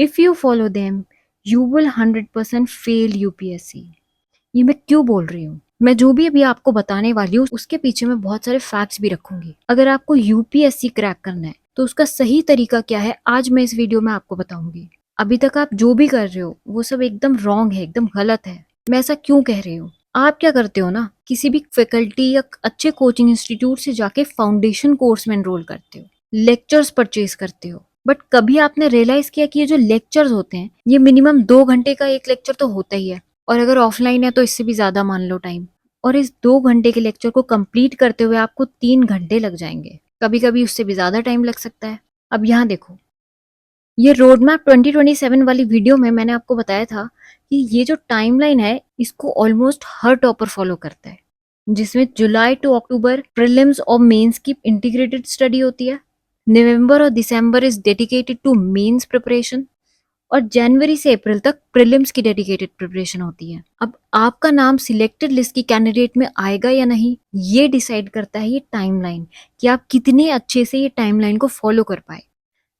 If you follow them you will 100% fail UPSC. ये मैं क्यों बोल रही हूँ? मैं जो भी अभी आपको बताने वाली हूँ उसके पीछे मैं बहुत सारे फैक्ट्स भी रखूंगी। अगर आपको यूपीएससी क्रैक करना है तो उसका सही तरीका क्या है आज मैं इस वीडियो में आपको बताऊंगी। अभी तक आप जो भी कर रहे हो वो सब एकदम रॉन्ग है, एकदम गलत है। मैं ऐसा क्यों कह रही हूँ? आप क्या करते हो ना, किसी भी फैकल्टी या अच्छे कोचिंग इंस्टीट्यूट से जाके फाउंडेशन कोर्स में एनरोल करते हो, लेक्चर्स परचेज करते हो, बट कभी आपने रियलाइज किया कि ये जो लेक्चर्स होते हैं ये मिनिमम 2 घंटे का एक लेक्चर तो होता ही है, और अगर ऑफलाइन है तो इससे भी ज्यादा मान लो टाइम। और इस 2 घंटे के लेक्चर को कंप्लीट करते हुए आपको 3 घंटे लग जाएंगे, कभी कभी उससे भी ज्यादा टाइम लग सकता है। अब यहाँ देखो, ये रोड मैप 2027 वाली वीडियो में मैंने आपको बताया था कि ये जो टाइमलाइन है इसको ऑलमोस्ट हर टॉपर फॉलो करता है, जिसमें जुलाई टू अक्टूबर प्रीलिम्स और मेंस की इंटीग्रेटेड स्टडी होती है, नवंबर और December is dedicated to mains preparation, और जनवरी से अप्रैल तक प्रीलिम्स की डेडिकेटेड प्रिपरेशन होती है। अब आपका नाम सिलेक्टेड लिस्ट की कैंडिडेट में आएगा या नहीं ये डिसाइड करता है ये टाइमलाइन, कि आप कितने अच्छे से ये टाइमलाइन को फॉलो कर पाए।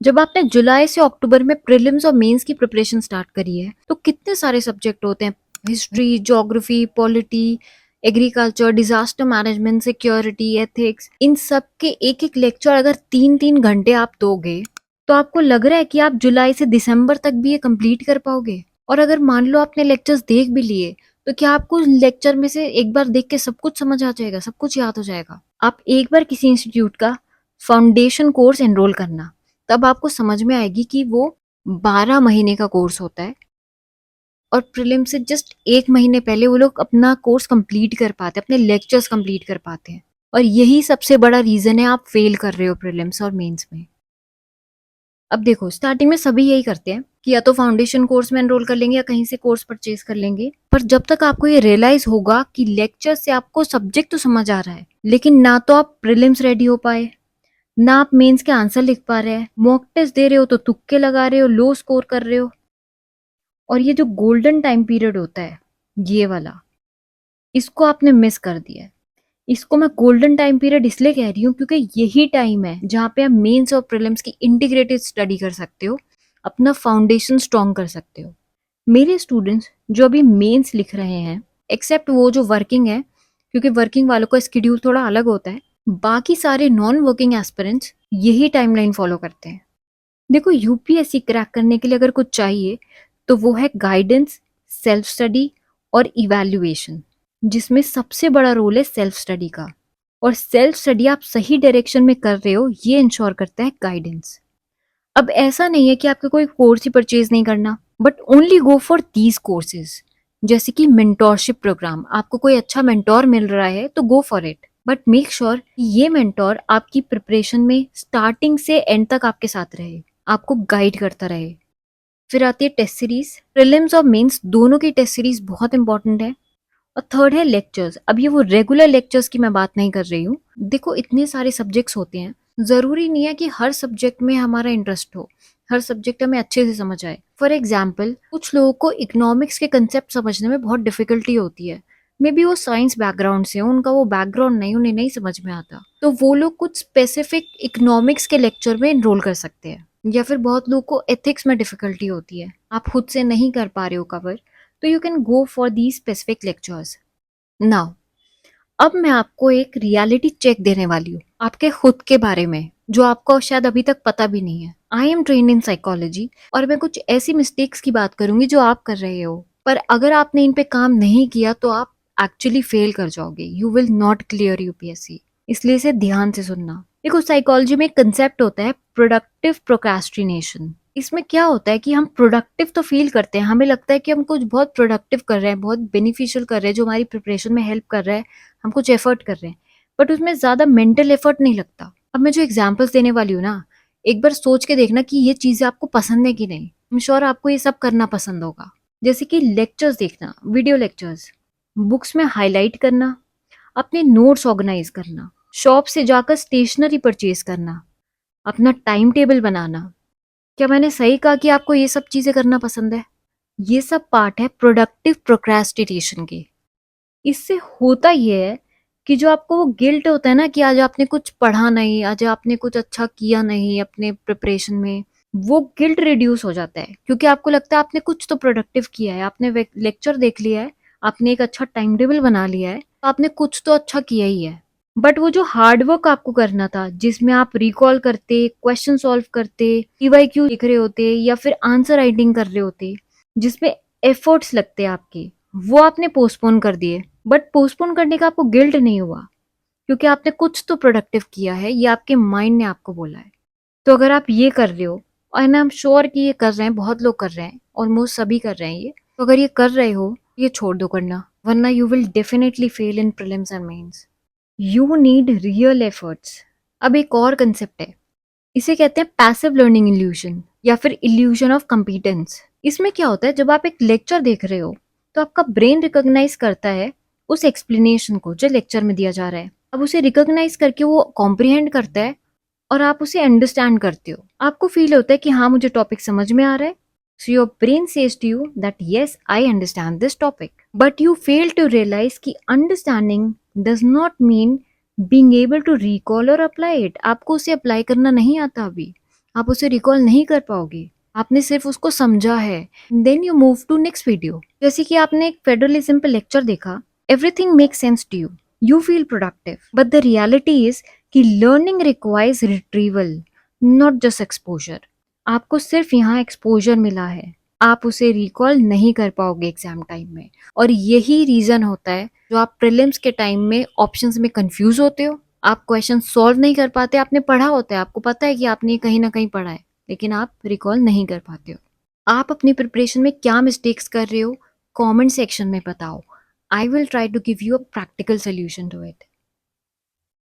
जब आपने जुलाई से अक्टूबर में प्रीलिम्स और मेंस की प्रिपरेशन स्टार्ट करी है तो कितने सारे सब्जेक्ट होते हैं, history, geography, polity, agriculture, disaster management, security, ethics, इन सब के एक एक लेक्चर अगर 3-3 घंटे आप दोगे तो आपको लग रहा है कि आप जुलाई से दिसंबर तक भी ये कंप्लीट कर पाओगे? और अगर मान लो आपने लेक्चर्स देख भी लिए तो क्या आपको लेक्चर में से एक बार देख के सब कुछ समझ आ जाएगा, सब कुछ याद हो जाएगा? आप एक बार किसी इंस्टीट्यूट का फाउंडेशन कोर्स एनरोल करना, तब आपको समझ में आएगी कि वो 12 महीने का कोर्स होता है, और प्रीलिम से जस्ट 1 महीने पहले वो लोग अपना कोर्स कंप्लीट कर पाते हैं, अपने लेक्चर्स कंप्लीट कर पाते हैं। और यही सबसे बड़ा रीजन है आप फेल कर रहे हो प्रीलिम्स और मेंस में। अब देखो, स्टार्टिंग में सभी यही करते हैं कि या तो फाउंडेशन कोर्स में एनरोल कर लेंगे या कहीं से कोर्स परचेज कर लेंगे, पर जब तक आपको ये रियलाइज होगा कि लेक्चर से आपको सब्जेक्ट तो समझ आ रहा है लेकिन ना तो आप प्रीलिम्स रेडी हो पाए, ना आप मेंस के आंसर लिख पा रहे हैं, मॉक टेस्ट दे रहे हो तो तुक्के लगा रहे हो, लो स्कोर कर रहे हो, और ये जो गोल्डन टाइम पीरियड होता है ये वाला, इसको आपने मिस कर दिया है। इसको मैं गोल्डन टाइम पीरियड इसलिए कह रही हूँ क्योंकि यही टाइम है जहाँ पे आप मेंस और प्रीलिम्स की इंटीग्रेटेड स्टडी कर सकते हो, अपना फाउंडेशन स्ट्रॉन्ग कर सकते हो। मेरे स्टूडेंट्स जो अभी मेंस लिख रहे हैं, एक्सेप्ट वो जो वर्किंग है, क्योंकि वर्किंग वालों का स्केड्यूल थोड़ा अलग होता है, बाकी सारे नॉन वर्किंग एस्पिरेंट्स यही टाइमलाइन फॉलो करते हैं। देखो, यूपीएससी क्रैक करने के लिए अगर कुछ चाहिए तो वो है गाइडेंस, सेल्फ स्टडी और इवैल्यूएशन, जिसमें सबसे बड़ा रोल है सेल्फ स्टडी का। और सेल्फ स्टडी आप सही डायरेक्शन में कर रहे हो ये इंश्योर करता है गाइडेंस। अब ऐसा नहीं है कि आपको कोई कोर्स ही परचेज नहीं करना, but only go for these courses. जैसे कि मेंटोरशिप प्रोग्राम, आपको कोई अच्छा मेंटोर मिल रहा है तो go for it, but make sure ये मेंटोर आपकी प्रिपरेशन में स्टार्टिंग से एंड तक आपके साथ रहे, आपको गाइड करता रहे। फिर आती है टेस्ट सीरीज, प्रीलिम्स और मेंस दोनों की टेस्ट सीरीज बहुत इंपॉर्टेंट है। और थर्ड है लेक्चर्स। अब ये वो रेगुलर लेक्चर्स की मैं बात नहीं कर रही हूँ। देखो, इतने सारे सब्जेक्ट्स होते हैं, जरूरी नहीं है कि हर सब्जेक्ट में हमारा इंटरेस्ट हो, हर सब्जेक्ट हमें अच्छे से समझ आए। फॉर एग्जाम्पल, कुछ लोगों को इकोनॉमिक्स के कंसेप्ट समझने में बहुत डिफिकल्टी होती है, मे बी वो साइंस बैकग्राउंड से हो, उनका वो बैकग्राउंड नहीं, उन्हें नहीं समझ में आता, तो वो लोग कुछ स्पेसिफिक इकोनॉमिक्स के लेक्चर में एनरोल कर सकते हैं। या फिर बहुत लोगों को एथिक्स में डिफिकल्टी होती है, आप खुद से नहीं कर पा रहे हो कवर, तो you can go for the specific lectures. Now, अब मैं आपको एक रियलिटी चेक देने वाली हूँ आपके खुद के बारे में, जो आपको शायद अभी तक पता भी नहीं है। I am train in psychology, और मैं कुछ ऐसी मिस्टेक्स की बात करूंगी जो आप कर रहे हो, पर अगर आपने इन पे काम नहीं किया तो आप एक्चुअली फेल कर जाओगे, you will not clear UPSC. इसलिए इसे ध्यान से सुनना। देखो, साइकोलॉजी में एक कंसेप्ट होता है प्रोडक्टिव प्रोक्रेस्टिनेशन। इसमें क्या होता है कि हम प्रोडक्टिव तो फील करते हैं, हमें लगता है कि हम कुछ बहुत प्रोडक्टिव कर रहे हैं, बहुत बेनिफिशियल कर रहे हैं, जो हमारी प्रिपरेशन में हेल्प कर रहा है, हम कुछ एफर्ट कर रहे हैं, बट उसमें ज्यादा मेंटल एफर्ट नहीं लगता। अब मैं जो एग्जांपल्स देने वाली हूँ ना, एक बार सोच के देखना कि ये चीजें आपको पसंद है कि नहीं। आई एम श्योर आपको ये सब करना पसंद होगा। जैसे कि लेक्चर्स देखना, वीडियो लेक्चर्स, बुक्स में हाईलाइट करना, अपने नोट्स ऑर्गेनाइज करना, शॉप से जाकर स्टेशनरी परचेज करना, अपना टाइम टेबल बनाना। क्या मैंने सही कहा कि आपको ये सब चीजें करना पसंद है? ये सब पार्ट है प्रोडक्टिव प्रोक्रेस्टिनेशन के। इससे होता ये है कि जो आपको वो गिल्ट होता है ना कि आज आपने कुछ पढ़ा नहीं, आज आपने कुछ अच्छा किया नहीं अपने प्रिपरेशन में, वो गिल्ट रिड्यूस हो जाता है क्योंकि आपको लगता है आपने कुछ तो प्रोडक्टिव किया है, आपने लेक्चर देख लिया है, आपने एक अच्छा टाइम टेबल बना लिया है, तो आपने कुछ तो अच्छा किया ही है। बट वो जो हार्ड वर्क आपको करना था, जिसमें आप रिकॉल करते, क्वेश्चन सॉल्व करते, पीवाईक्यू लिख रहे होते या फिर आंसर राइटिंग कर रहे होते, जिसमें एफर्ट्स लगते आपके, वो आपने पोस्टपोन कर दिए। बट पोस्टपोन करने का आपको गिल्ट नहीं हुआ क्योंकि आपने कुछ तो प्रोडक्टिव किया है, ये आपके माइंड ने आपको बोला है। तो अगर आप ये कर रहे हो, और आई एम श्योर कि ये कर रहे हैं, बहुत लोग कर रहे हैं, ऑलमोस्ट सभी कर रहे हैं ये, तो अगर ये कर रहे हो, ये छोड़ दो करना, वरना you will definitely fail in prelims and mains. You need real efforts. अब एक और कंसेप्ट है, इसे कहते हैं पैसिव लर्निंग इल्यूशन या फिर इल्यूशन ऑफ कंपीटेंस। इसमें क्या होता है, जब आप एक लेक्चर देख रहे हो तो आपका ब्रेन रिकॉग्नाइज करता है उस एक्सप्लेनेशन को जो लेक्चर में दिया जा रहा है। अब उसे रिकॉग्नाइज करके वो कॉम्प्रिहेंड करता है और आप उसे अंडरस्टैंड करते हो। आपको फील होता है कि हाँ, मुझे टॉपिक समझ में आ रहा है। So your brain says to you that yes, I understand this topic. But you fail to realize कि understanding does not mean being able to recall और अप्लाई इट। आपको उसे अप्लाई करना नहीं आता, अभी आप उसे रिकॉल नहीं कर पाओगे, आपने सिर्फ उसको समझा है। Then you move to next video. जैसे कि आपने एक फेडरलिज्म पे लेक्चर देखा, everything make sense to you, you feel productive, but the reality is कि learning requires retrieval, not just exposure. आपको सिर्फ यहाँ एक्सपोजर मिला है, आप उसे रिकॉल नहीं कर पाओगे एग्जाम टाइम में। और यही रीजन होता है जो आप प्रीलिम्स के टाइम में ऑप्शंस में कंफ्यूज होते हो, आप क्वेश्चन सॉल्व नहीं कर पाते। आपने पढ़ा होता है, आपको पता है कि आपने कहीं ना कहीं पढ़ा है, लेकिन आप रिकॉल नहीं कर पाते हो। आप अपनी प्रिपरेशन में क्या मिस्टेक्स कर रहे हो, कमेंट सेक्शन में बताओ। I will try to give you a practical solution to it.